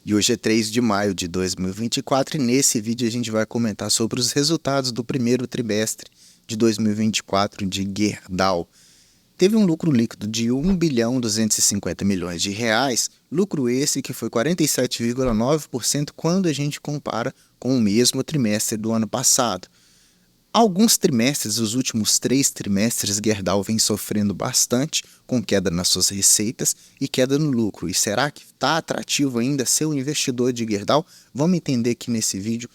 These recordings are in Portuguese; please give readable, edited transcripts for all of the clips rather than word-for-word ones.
E hoje é 3 de maio de 2024 e nesse vídeo a gente vai comentar sobre os resultados do primeiro trimestre de 2024 de Gerdau. Teve um lucro líquido de 1.250 bilhões de reais, lucro esse que foi 47,9% quando a gente compara com o mesmo trimestre do ano passado. Alguns trimestres, os últimos 3 trimestres, Gerdau vem sofrendo bastante com queda nas suas receitas e queda no lucro. E será que está atrativo ainda ser um investidor de Gerdau? Vamos entender aqui nesse vídeo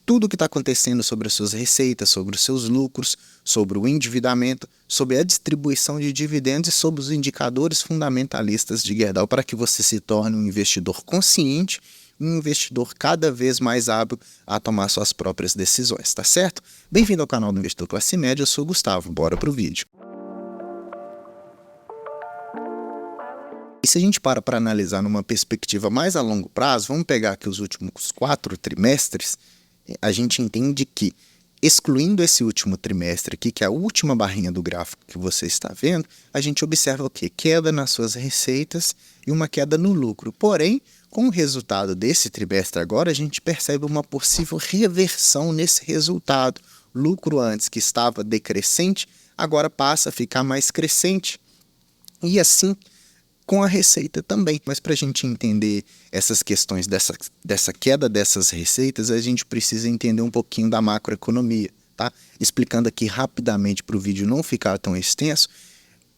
tudo o que está acontecendo sobre as suas receitas, sobre os seus lucros, sobre o endividamento, sobre a distribuição de dividendos e sobre os indicadores fundamentalistas de Gerdau para que você se torne um investidor consciente, um investidor cada vez mais hábil a tomar suas próprias decisões, tá certo? Bem-vindo ao canal do Investidor Classe Média, eu sou o Gustavo, bora pro vídeo. E se a gente para analisar numa perspectiva mais a longo prazo, vamos pegar aqui os últimos 4 trimestres, a gente entende que, excluindo esse último trimestre aqui, que é a última barrinha do gráfico que você está vendo, a gente observa o quê? Queda nas suas receitas e uma queda no lucro. Porém, com o resultado desse trimestre agora, a gente percebe uma possível reversão nesse resultado. Lucro antes que estava decrescente, agora passa a ficar mais crescente. E assim com a receita também. Mas para a gente entender essas questões dessa queda dessas receitas, a gente precisa entender um pouquinho da macroeconomia, tá? Explicando aqui rapidamente para o vídeo não ficar tão extenso,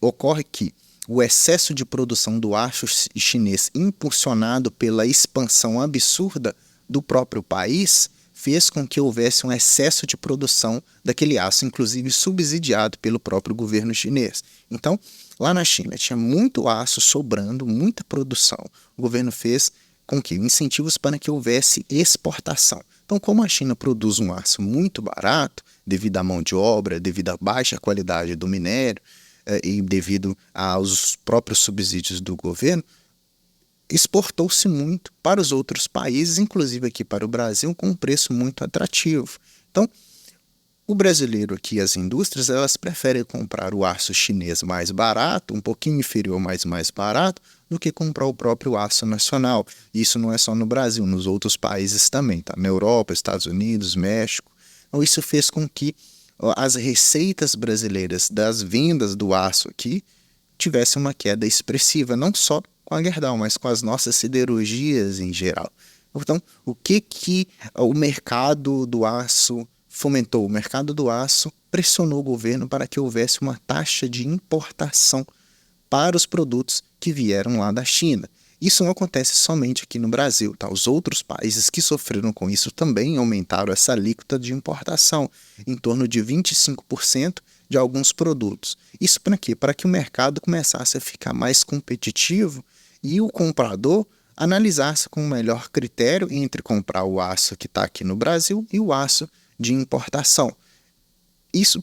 ocorre que o excesso de produção do aço chinês, impulsionado pela expansão absurda do próprio país, fez com que houvesse um excesso de produção daquele aço, inclusive subsidiado pelo próprio governo chinês. Então, lá na China tinha muito aço sobrando, muita produção. O governo fez com que incentivos para que houvesse exportação. Então, como a China produz um aço muito barato, devido à mão de obra, devido à baixa qualidade do minério e devido aos próprios subsídios do governo, exportou-se muito para os outros países, inclusive aqui para o Brasil, com um preço muito atrativo. Então, o brasileiro aqui, as indústrias, elas preferem comprar o aço chinês mais barato, um pouquinho inferior, mas mais barato, do que comprar o próprio aço nacional. Isso não é só no Brasil, nos outros países também, tá? Na Europa, Estados Unidos, México. Então, isso fez com que as receitas brasileiras das vendas do aço aqui tivessem uma queda expressiva, não só com a Gerdau, mas com as nossas siderurgias em geral. Então, o que o mercado do aço fomentou? O mercado do aço pressionou o governo para que houvesse uma taxa de importação para os produtos que vieram lá da China. Isso não acontece somente aqui no Brasil, tá? Os outros países que sofreram com isso também aumentaram essa alíquota de importação, em torno de 25% de alguns produtos. Isso para quê? Para que o mercado começasse a ficar mais competitivo e o comprador analisasse com melhor critério entre comprar o aço que está aqui no Brasil e o aço de importação. Isso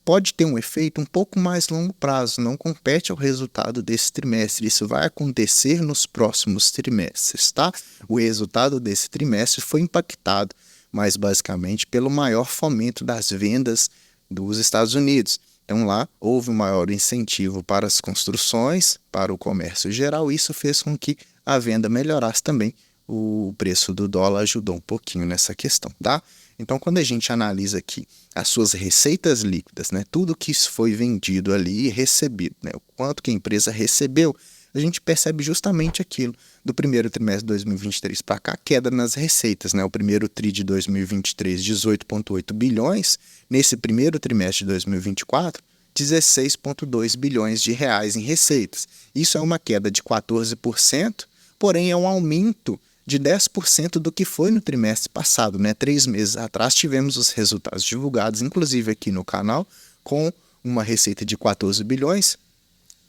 pode ter um efeito um pouco mais longo prazo, não compete ao resultado desse trimestre. Isso vai acontecer nos próximos trimestres, tá? O resultado desse trimestre foi impactado, mas basicamente pelo maior fomento das vendas dos Estados Unidos. Então lá houve um maior incentivo para as construções, para o comércio geral, e isso fez com que a venda melhorasse também. O preço do dólar ajudou um pouquinho nessa questão, tá? Então, quando a gente analisa aqui as suas receitas líquidas, né, tudo que foi vendido ali e recebido, né, o quanto que a empresa recebeu, a gente percebe justamente aquilo. Do primeiro trimestre de 2023 para cá, queda nas receitas, né? O primeiro TRI de 2023, 18,8 bilhões. Nesse primeiro trimestre de 2024, 16,2 bilhões de reais em receitas. Isso é uma queda de 14%, porém é um aumento de 10% do que foi no trimestre passado, né? 3 meses atrás tivemos os resultados divulgados, inclusive aqui no canal, com uma receita de 14 bilhões.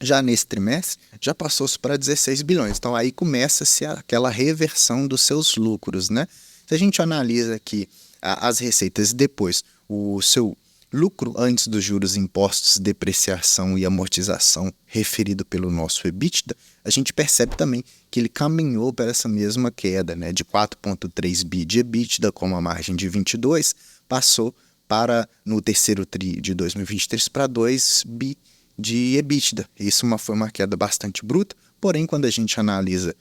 Já nesse trimestre, já passou-se para 16 bilhões. Então, aí começa-se aquela reversão dos seus lucros, né? Se a gente analisa aqui as receitas e depois o seu lucro antes dos juros, impostos, depreciação e amortização referido pelo nosso EBITDA, a gente percebe também que ele caminhou para essa mesma queda, né? De 4,3 bi de EBITDA com uma margem de 22, passou para, no terceiro TRI de 2023, para 2 bi de EBITDA. Isso foi uma queda bastante bruta, porém, quando a gente analisa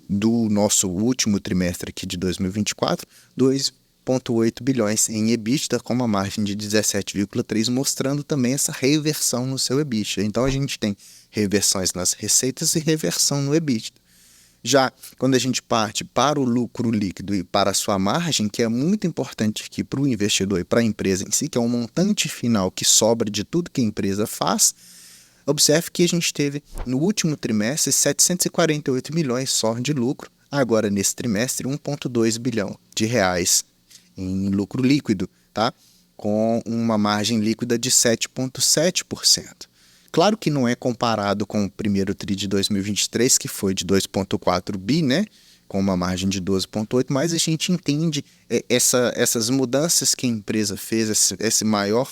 do nosso último trimestre aqui de 2024, 2,8 bilhões em EBITDA, com uma margem de 17,3%, mostrando também essa reversão no seu EBITDA. Então a gente tem reversões nas receitas e reversão no EBITDA. Já quando a gente parte para o lucro líquido e para a sua margem, que é muito importante aqui para o investidor e para a empresa em si, que é um montante final que sobra de tudo que a empresa faz, observe que a gente teve no último trimestre 748 milhões só de lucro, agora nesse trimestre 1,2 bilhão de reais em lucro líquido, tá? Com uma margem líquida de 7,7%. Claro que não é comparado com o primeiro TRI de 2023, que foi de 2,4 bi, né? Com uma margem de 12,8, mas a gente entende essas mudanças que a empresa fez, esse maior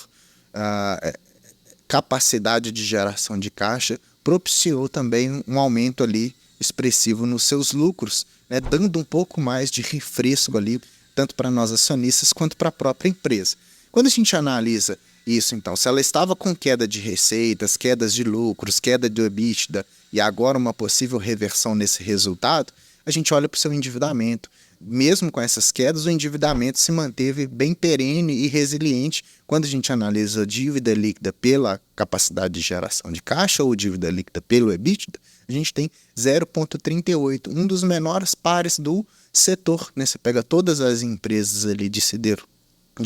capacidade de geração de caixa, propiciou também um aumento ali expressivo nos seus lucros, né? Dando um pouco mais de refresco ali, tanto para nós acionistas quanto para a própria empresa. Quando a gente analisa isso, então, se ela estava com queda de receitas, quedas de lucros, queda do EBITDA e agora uma possível reversão nesse resultado, a gente olha para o seu endividamento. Mesmo com essas quedas, o endividamento se manteve bem perene e resiliente. Quando a gente analisa a dívida líquida pela capacidade de geração de caixa ou dívida líquida pelo EBITDA, a gente tem 0,38, um dos menores pares do setor, né? Você pega todas as empresas ali de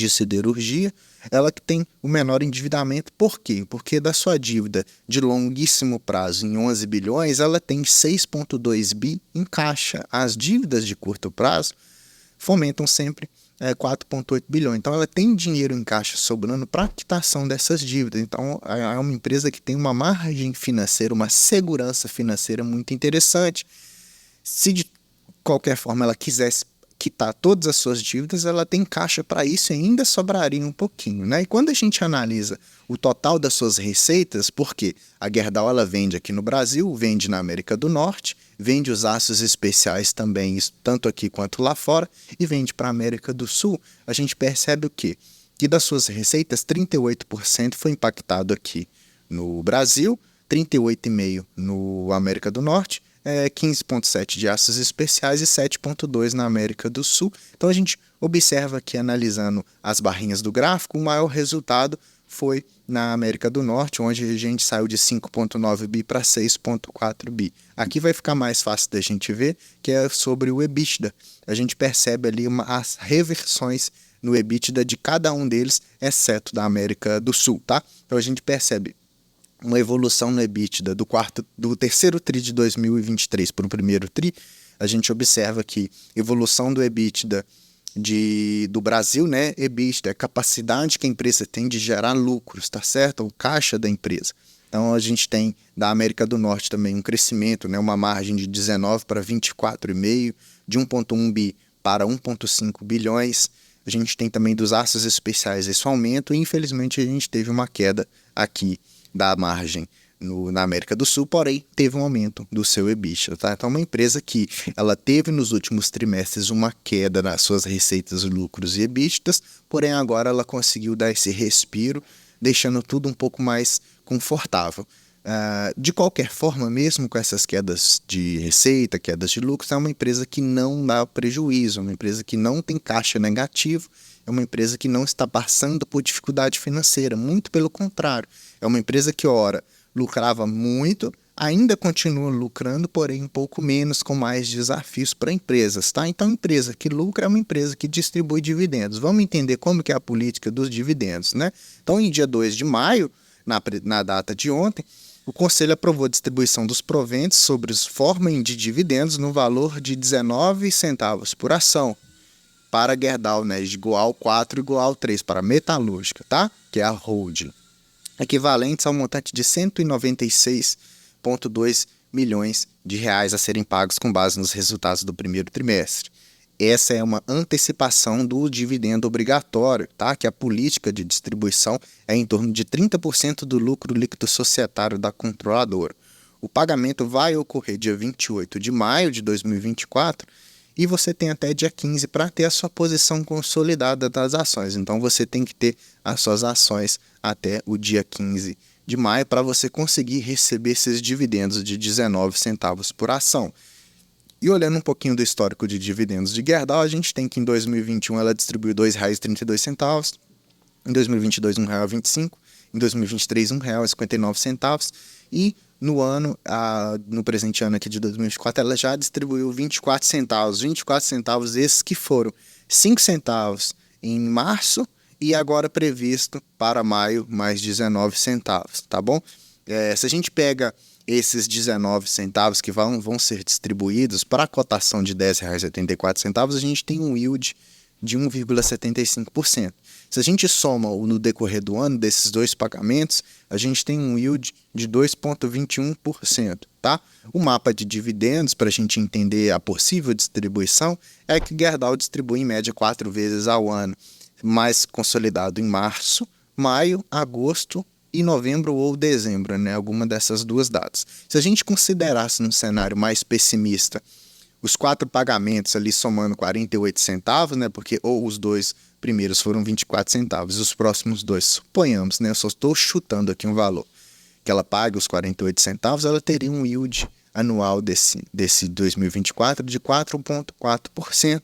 siderurgia, ela que tem o menor endividamento. Por quê? Porque da sua dívida de longuíssimo prazo em 11 bilhões, ela tem 6,2 bi em caixa. As dívidas de curto prazo fomentam sempre 4,8 bilhões. Então, ela tem dinheiro em caixa sobrando para a quitação dessas dívidas. Então, é uma empresa que tem uma margem financeira, uma segurança financeira muito interessante. Se de qualquer forma ela quisesse quitar todas as suas dívidas, ela tem caixa para isso e ainda sobraria um pouquinho, né? E quando a gente analisa o total das suas receitas, porque a Gerdau ela vende aqui no Brasil, vende na América do Norte, vende os aços especiais também, tanto aqui quanto lá fora, e vende para a América do Sul, a gente percebe o quê? Que das suas receitas, 38% foi impactado aqui no Brasil, 38,5% no América do Norte, 15,7% de aços especiais e 7,2% na América do Sul. Então a gente observa aqui, analisando as barrinhas do gráfico, o maior resultado foi na América do Norte, onde a gente saiu de 5,9 bi para 6,4 bi. Aqui vai ficar mais fácil da gente ver, que é sobre o EBITDA. A gente percebe ali as reversões no EBITDA de cada um deles, exceto da América do Sul, tá? Então a gente percebe uma evolução no EBITDA do terceiro TRI de 2023 para o primeiro TRI. A gente observa que evolução do EBITDA do Brasil, né? EBITDA é a capacidade que a empresa tem de gerar lucros, tá certo? O caixa da empresa. Então a gente tem da América do Norte também um crescimento, né? Uma margem de 19 para 24,5, de 1,1 bi para 1,5 bilhões. A gente tem também dos aços especiais esse aumento e infelizmente a gente teve uma queda aqui da margem na América do Sul, porém teve um aumento do seu EBITDA, tá? Então uma empresa que ela teve nos últimos trimestres uma queda nas suas receitas, lucros e EBITDAs, porém agora ela conseguiu dar esse respiro, deixando tudo um pouco mais confortável. De qualquer forma, mesmo com essas quedas de receita, quedas de lucros, é uma empresa que não dá prejuízo, é uma empresa que não tem caixa negativo, é uma empresa que não está passando por dificuldade financeira, muito pelo contrário. É uma empresa que, ora, lucrava muito, ainda continua lucrando, porém um pouco menos, com mais desafios para empresas, tá? Então, a empresa que lucra é uma empresa que distribui dividendos. Vamos entender como que é a política dos dividendos, né? Então, em dia 2 de maio, na data de ontem, o Conselho aprovou a distribuição dos proventos sobre os forma de dividendos no valor de 19 centavos por ação para a Gerdau, né, igual 4 igual 3 para a metalúrgica, tá? Que é a holding, equivalentes ao montante de 196,2 milhões de reais a serem pagos com base nos resultados do primeiro trimestre. Essa é uma antecipação do dividendo obrigatório, tá? Que a política de distribuição é em torno de 30% do lucro líquido societário da controladora. O pagamento vai ocorrer dia 28 de maio de 2024 e você tem até dia 15 para ter a sua posição consolidada das ações. Então você tem que ter as suas ações até o dia 15 de maio para você conseguir receber esses dividendos de 19 centavos por ação. E olhando um pouquinho do histórico de dividendos de Gerdau, a gente tem que em 2021 ela distribuiu R$ 2,32, em 2022 R$ 1,25, em 2023 R$ 1,59 e no presente ano aqui de 2024 ela já distribuiu 24 centavos esses que foram 5 centavos em março e agora previsto para maio mais 19 centavos, tá bom? Se a gente pega esses 19 centavos que vão ser distribuídos para a cotação de R$ 10,84, a gente tem um yield de 1,75%. Se a gente soma no decorrer do ano desses dois pagamentos, a gente tem um yield de 2,21%, tá? O mapa de dividendos, para a gente entender a possível distribuição, é que Gerdau distribui em média 4 vezes ao ano, mais consolidado em março, maio, agosto e novembro ou dezembro, né? Alguma dessas duas datas. Se a gente considerasse num cenário mais pessimista, os 4 pagamentos ali somando 48 centavos, né? Porque ou os dois primeiros foram 24 centavos, os próximos dois, suponhamos, né? Eu só estou chutando aqui um valor, que ela pague os 48 centavos, ela teria um yield anual desse 2024 de 4,4%,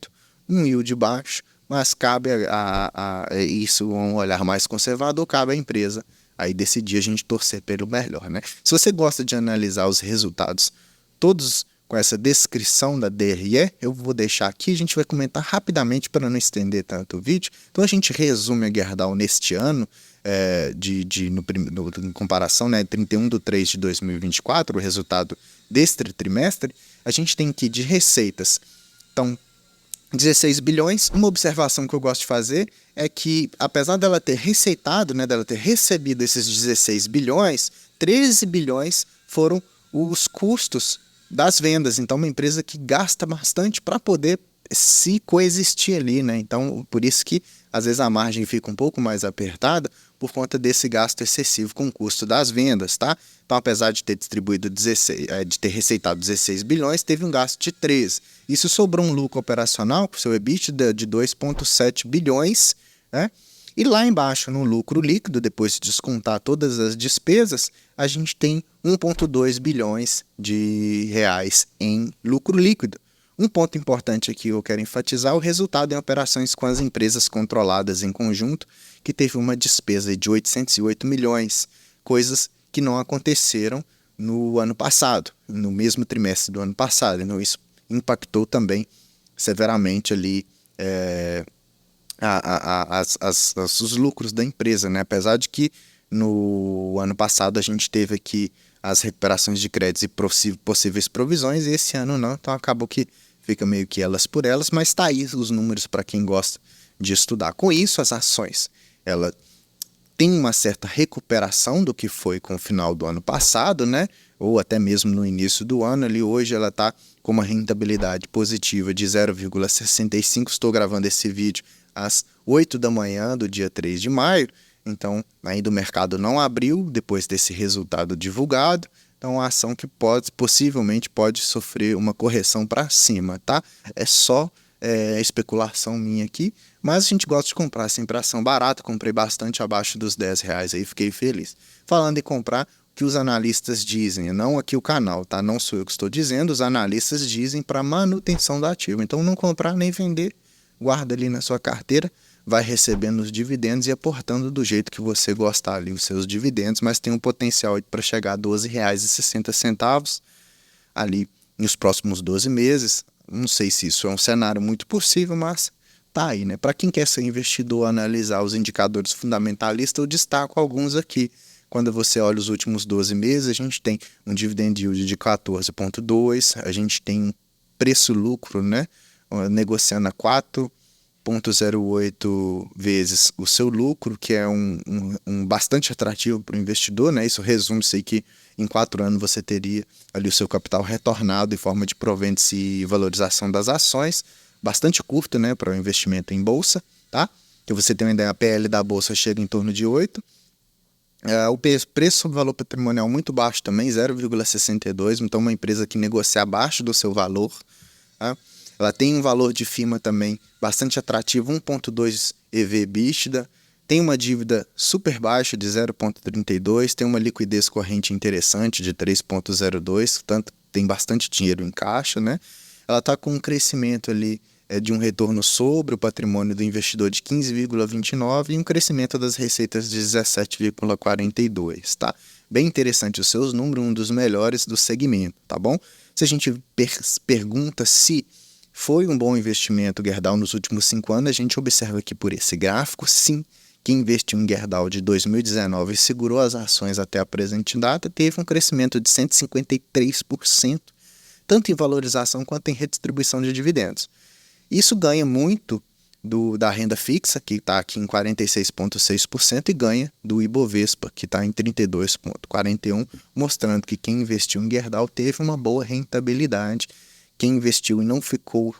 um yield baixo, mas cabe a isso, um olhar mais conservador, cabe à empresa aí decidir, a gente torcer pelo melhor, né? Se você gosta de analisar os resultados todos com essa descrição da DRE, eu vou deixar aqui, a gente vai comentar rapidamente para não estender tanto o vídeo. Então a gente resume a Gerdau neste ano, em comparação, né, 31/3 de 2024, o resultado deste trimestre, a gente tem aqui de receitas, então 16 bilhões, uma observação que eu gosto de fazer é que, apesar dela ter receitado, né, dela ter recebido esses 16 bilhões, 13 bilhões foram os custos das vendas. Então, uma empresa que gasta bastante para poder se coexistir ali, né? Então, por isso que, às vezes, a margem fica um pouco mais apertada por conta desse gasto excessivo com o custo das vendas, tá? Então, apesar de ter distribuído de ter receitado 16 bilhões, teve um gasto de 13. Isso sobrou um lucro operacional, com seu EBITDA de 2,7 bilhões, né? E lá embaixo, no lucro líquido, depois de descontar todas as despesas, a gente tem 1,2 bilhões de reais em lucro líquido. Um ponto importante aqui que eu quero enfatizar é o resultado em operações com as empresas controladas em conjunto, que teve uma despesa de 808 milhões, coisas que não aconteceram no ano passado, no mesmo trimestre do ano passado. Então, isso impactou também severamente ali os lucros da empresa, né? Apesar de que no ano passado a gente teve aqui as recuperações de créditos e possíveis provisões, e esse ano não, então acabou que fica meio que elas por elas, mas tá aí os números para quem gosta de estudar. Com isso, as ações, ela tem uma certa recuperação do que foi com o final do ano passado, né? Ou até mesmo no início do ano, ali hoje ela está com uma rentabilidade positiva de 0,65. Estou gravando esse vídeo às 8 da manhã do dia 3 de maio, então ainda o mercado não abriu depois desse resultado divulgado, então a ação que possivelmente pode sofrer uma correção para cima, tá? É só especulação minha aqui, mas a gente gosta de comprar sempre ação barata, comprei bastante abaixo dos R$10 aí, fiquei feliz. Falando em comprar, o que os analistas dizem, não aqui o canal, tá? Não sou eu que estou dizendo, os analistas dizem para manutenção do ativo, então não comprar nem vender, guarda ali na sua carteira, vai recebendo os dividendos e aportando do jeito que você gostar ali os seus dividendos, mas tem um potencial para chegar a R$12,60 ali nos próximos 12 meses. Não sei se isso é um cenário muito possível, mas tá aí, né? Para quem quer ser investidor, analisar os indicadores fundamentalistas, eu destaco alguns aqui. Quando você olha os últimos 12 meses, a gente tem um dividend yield de 14,2, a gente tem um preço-lucro, né? Negociando a 4,08 vezes o seu lucro, que é um bastante atrativo para o investidor, né? Isso resume-se que em 4 anos você teria ali o seu capital retornado em forma de proventos e valorização das ações, bastante curto, né, para o investimento em bolsa, tá? Que você tem uma ideia, a PL da bolsa chega em torno de 8. O preço sobre valor patrimonial muito baixo também, 0,62, então uma empresa que negocia abaixo do seu valor, tá? Ela tem um valor de firma também bastante atrativo, 1,2 EV/EBITDA, tem uma dívida super baixa de 0,32, tem uma liquidez corrente interessante de 3,02, portanto tem bastante dinheiro em caixa, né? ela está com um crescimento ali de um retorno sobre o patrimônio do investidor de 15,29 e um crescimento das receitas de 17,42, tá? Bem interessante os seus números, um dos melhores do segmento, tá bom? Se a gente pergunta se foi um bom investimento Gerdau nos últimos 5 anos, a gente observa que por esse gráfico, sim, quem investiu em Gerdau de 2019 e segurou as ações até a presente data, teve um crescimento de 153%, tanto em valorização quanto em redistribuição de dividendos. Isso ganha muito da renda fixa, que está aqui em 46,6%, e ganha do Ibovespa, que está em 32,41%, mostrando que quem investiu em Gerdau teve uma boa rentabilidade. Quem investiu e não ficou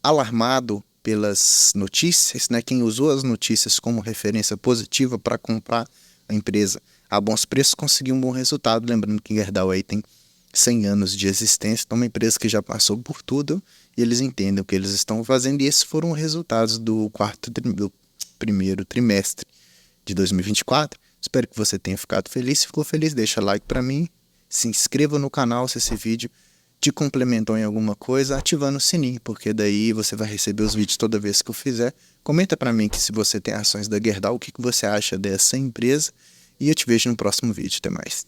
alarmado pelas notícias, né? Quem usou as notícias como referência positiva para comprar a empresa a bons preços, conseguiu um bom resultado. Lembrando que Gerdau aí tem 100 anos de existência, então é uma empresa que já passou por tudo e eles entendem o que eles estão fazendo, e esses foram os resultados do primeiro trimestre de 2024. Espero que você tenha ficado feliz. Se ficou feliz, deixa like para mim, se inscreva no canal se esse vídeo te complementou em alguma coisa, ativando o sininho, porque daí você vai receber os vídeos toda vez que eu fizer. Comenta para mim que se você tem ações da Gerdau, o que você acha dessa empresa, e eu te vejo no próximo vídeo. Até mais.